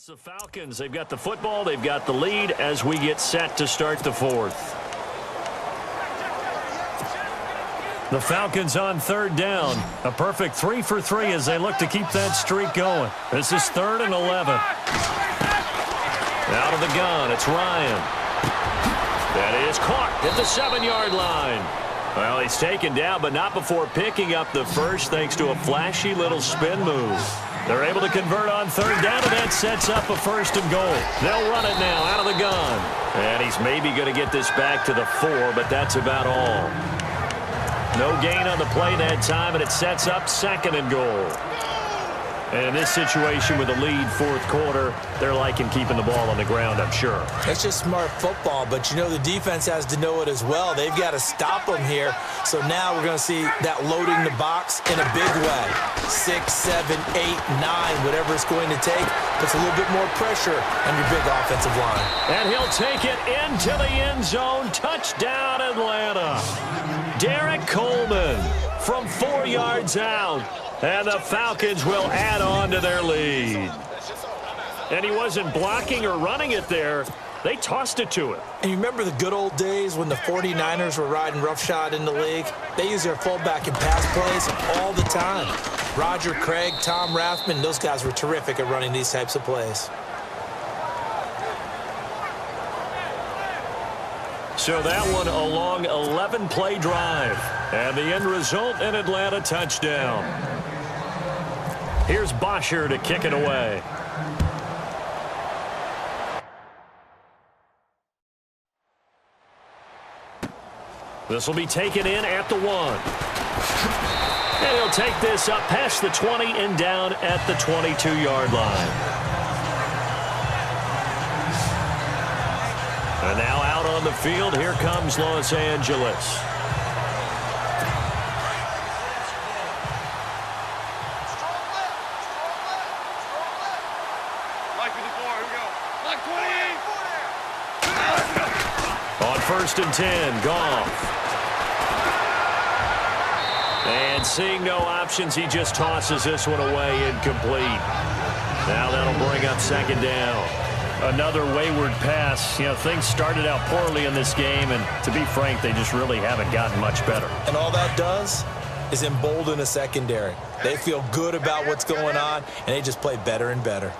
It's the Falcons. They've got the football. They've got the lead as we get set to start the fourth. The Falcons on third down. A perfect 3 for 3 as they look to keep that streak going. This is 3rd and 11. Out of the gun, it's Ryan. That is caught at the 7-yard line. Well, he's taken down, but not before picking up the first thanks to a flashy little spin move. They're able to convert on third down, and that sets up a 1st and goal. They'll run it now out of the gun. And he's maybe going to get this back to the 4, but that's about all. No gain on the play that time, and it sets up 2nd and goal. And in this situation with a lead 4th quarter, they're liking keeping the ball on the ground, I'm sure. It's just smart football, but you know the defense has to know it as well. They've got to stop them here. So now we're going to see that loading the box in a big way. 6, 7, 8, 9, whatever it's going to take, puts a little bit more pressure on your big offensive line. And he'll take it into the end zone. Touchdown, Atlanta. Derek Coleman from 4 yards out. And the Falcons will add on to their lead. And he wasn't blocking or running it there. They tossed it to him. And you remember the good old days when the 49ers were riding roughshod in the league? They use their fullback in pass plays all the time. Roger Craig, Tom Rathman, those guys were terrific at running these types of plays. So that one a long 11-play drive. And the end result, an Atlanta touchdown. Here's Bosher to kick it away. This will be taken in at the 1. And he'll take this up past the 20 and down at the 22-yard line. And now out on the field, here comes Los Angeles. On 1st and 10, Goff. And seeing no options, he just tosses this one away incomplete. Now that'll bring up 2nd down. Another wayward pass. You know, things started out poorly in this game, and to be frank, they just really haven't gotten much better. And all that does is embolden a secondary. They feel good about what's going on, and they just play better and better.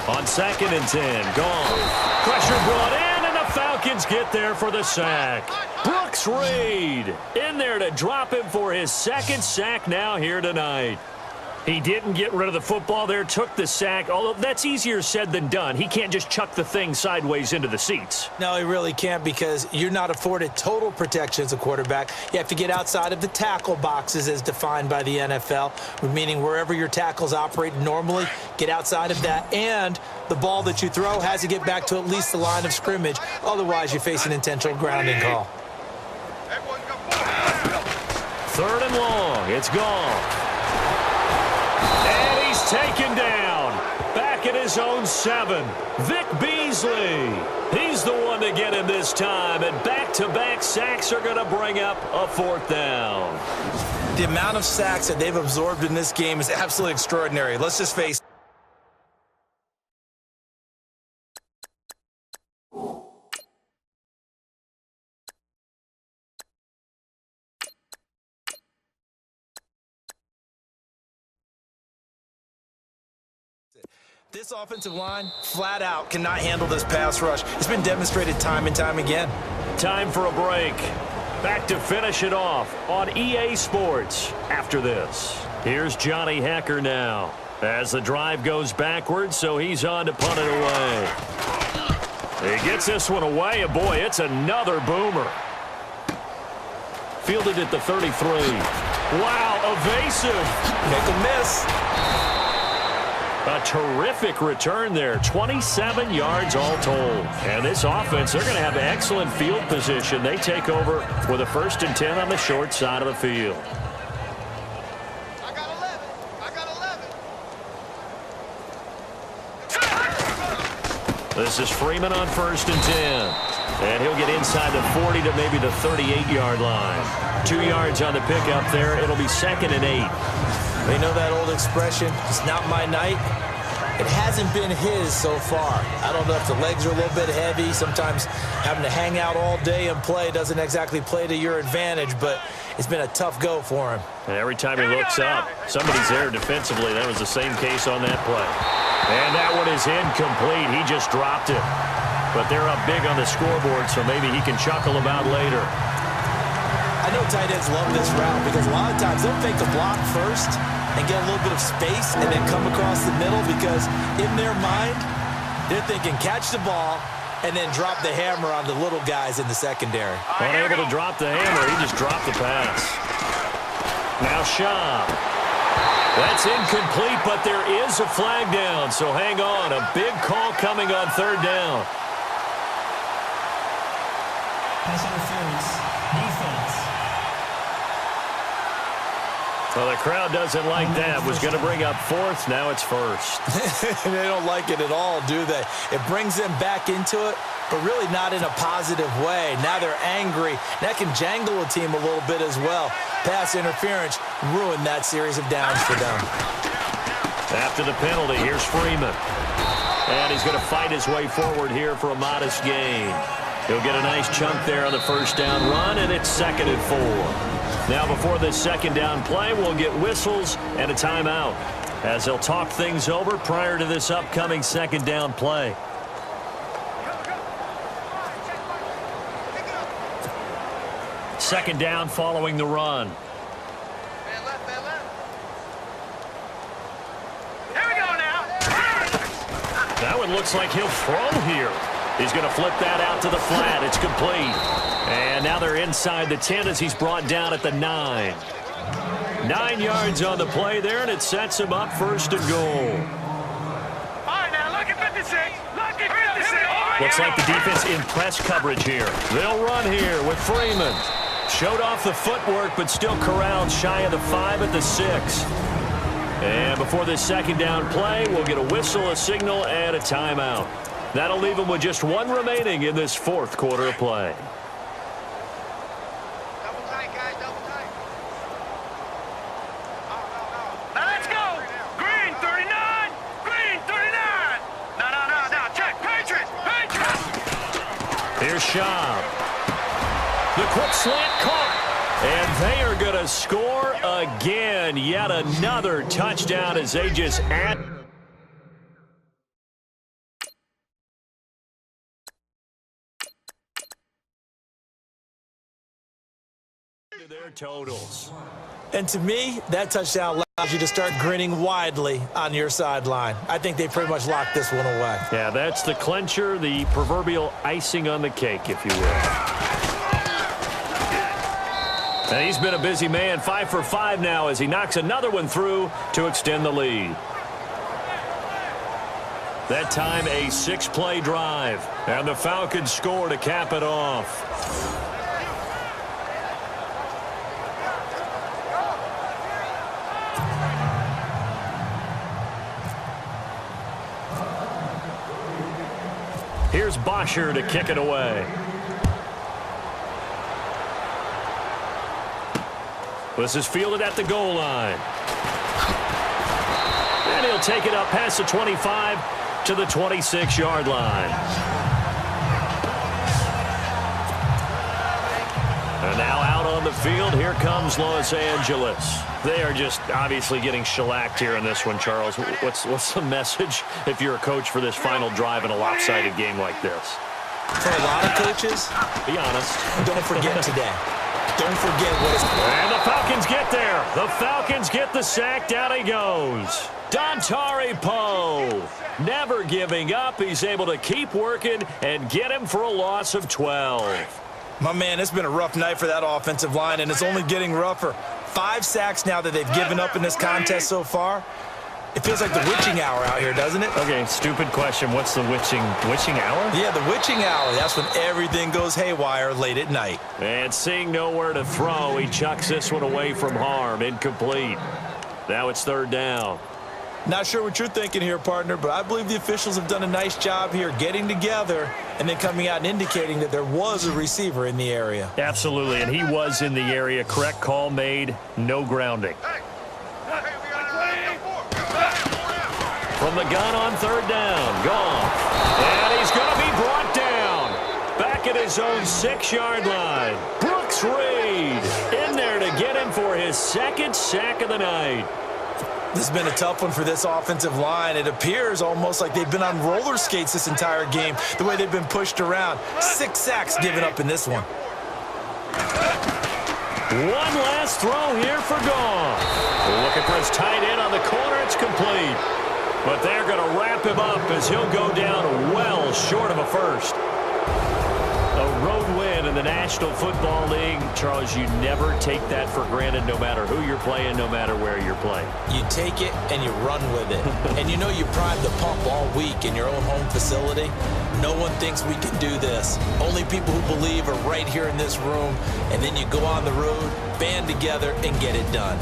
On 2nd and 10, Goff. Pressure brought in, and the Falcons get there for the sack. Brooks Reed in there to drop him for his 2nd sack now here tonight. He didn't get rid of the football there, took the sack, although that's easier said than done. He can't just chuck the thing sideways into the seats. No, he really can't, because you're not afforded total protection as a quarterback. You have to get outside of the tackle boxes as defined by the NFL, meaning wherever your tackles operate normally, get outside of that. And the ball that you throw has to get back to at least the line of scrimmage. Otherwise, you face an intentional grounding call. 3rd and long. It's Goff. And he's taken down. Back at his own 7. Vic Beasley. He's the one to get him this time. And back-to-back sacks are going to bring up a 4th down. The amount of sacks that they've absorbed in this game is absolutely extraordinary. Let's just face it. This offensive line, flat out, cannot handle this pass rush. It's been demonstrated time and time again. Time for a break. Back to finish it off on EA Sports after this. Here's Johnny Hecker now as the drive goes backwards, so he's on to punt it away. He gets this one away, and boy, it's another boomer. Fielded at the 33. Wow, evasive. Make a miss. A terrific return there, 27 yards all told. And this offense, they're going to have excellent field position. They take over with a 1st and 10 on the short side of the field. I got 11. I got 11. This is Freeman on 1st and 10. And he'll get inside the 40 to maybe the 38-yard line. 2 yards on the pickup there. It'll be 2nd and 8. You know that old expression, it's not my night? It hasn't been his so far. I don't know if the legs are a little bit heavy. Sometimes having to hang out all day and play doesn't exactly play to your advantage, but it's been a tough go for him. And every time he looks up, somebody's there defensively. That was the same case on that play. And that one is incomplete. He just dropped it. But they're up big on the scoreboard, so maybe he can chuckle about later. I know tight ends love this route because a lot of times they'll fake a block first and get a little bit of space and then come across the middle because in their mind, they're thinking catch the ball and then drop the hammer on the little guys in the secondary. Unable to drop the hammer, he just dropped the pass. Now Schaub. That's incomplete, but there is a flag down, so hang on. A big call coming on third down. Pass interference. Defense. Well, the crowd doesn't like that. Was going to bring up fourth. Now it's first. They don't like it at all, do they? It brings them back into it, but really not in a positive way. Now they're angry. That can jangle a team a little bit as well. Pass interference ruined that series of downs for them. After the penalty, here's Freeman. And he's going to fight his way forward here for a modest gain. He'll get a nice chunk there on the first down run, and it's 2nd and 4. Now, before this second down play, we'll get whistles and a timeout as they'll talk things over prior to this upcoming second down play. Second down following the run. Here we go now. That one looks like he'll throw here. He's going to flip that out to the flat. It's complete. And now they're inside the 10 as he's brought down at the 9. 9 yards on the play there, and it sets him up 1st and goal. All right, now look at 56. Look at 56. Looks like the defense in press coverage here. They'll run here with Freeman. Showed off the footwork, but still corralled shy of the 5 at the 6. And before this second down play, we'll get a whistle, a signal, and a timeout. That'll leave them with just 1 remaining in this 4th quarter of play. Double tight, guys, double tight. Now let's go. Green 39. Green 39. No. Check. Patriots. Here's Schaub. The quick slant caught. And they are going to score again. Yet another touchdown as they just add. Their totals. And to me, that touchdown allows you to start grinning widely on your sideline. I think they pretty much locked this one away. Yeah, that's the clincher, the proverbial icing on the cake, if you will. And he's been a busy man, 5 for 5 now as he knocks another one through to extend the lead. That time a 6-play drive, and the Falcons score to cap it off. Here's Bosher to kick it away. This is fielded at the goal line. And he'll take it up past the 25 to the 26-yard line. And now out on the field, here comes Los Angeles. They are just obviously getting shellacked here in this one, Charles. What's the message if you're a coach for this final drive in a lopsided game like this? For a lot of coaches, Be honest. don't forget today. Don't forget what is. And the Falcons get there. The Falcons get the sack. Down he goes. Dontari Poe. Never giving up. He's able to keep working and get him for a loss of 12. My man, it's been a rough night for that offensive line, and it's only getting rougher. 5 sacks now that they've given up in this contest so far. It feels like the witching hour out here, doesn't it? Okay, stupid question. What's the witching hour? Yeah, the witching hour. That's when everything goes haywire late at night. And seeing nowhere to throw, he chucks this one away from harm. Incomplete. Now it's 3rd down. Not sure what you're thinking here, partner, but I believe the officials have done a nice job here getting together and then coming out and indicating that there was a receiver in the area. Absolutely, and he was in the area. Correct call made. No grounding. Hey, we got From the gun on third down. Goff. And he's going to be brought down. Back at his own 6-yard line. Brooks Reed in there to get him for his second sack of the night. This has been a tough one for this offensive line. It appears almost like they've been on roller skates this entire game, the way they've been pushed around. 6 sacks given up in this one. One last throw here for Goff. Looking for his tight end on the corner. It's complete. But they're going to wrap him up as he'll go down well short of a first. A road win in the National Football League. Charles, you never take that for granted no matter who you're playing, no matter where you're playing. You take it and you run with it. And you know you prime the pump all week in your own home facility. No one thinks we can do this. Only people who believe are right here in this room. And then you go on the road, band together, and get it done.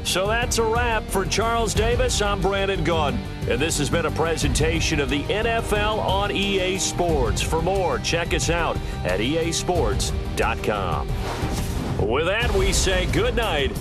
So that's a wrap for Charles Davis. I'm Brandon Gaudin, and this has been a presentation of the NFL on EA Sports. For more, check us out at easports.com. With that, we say good night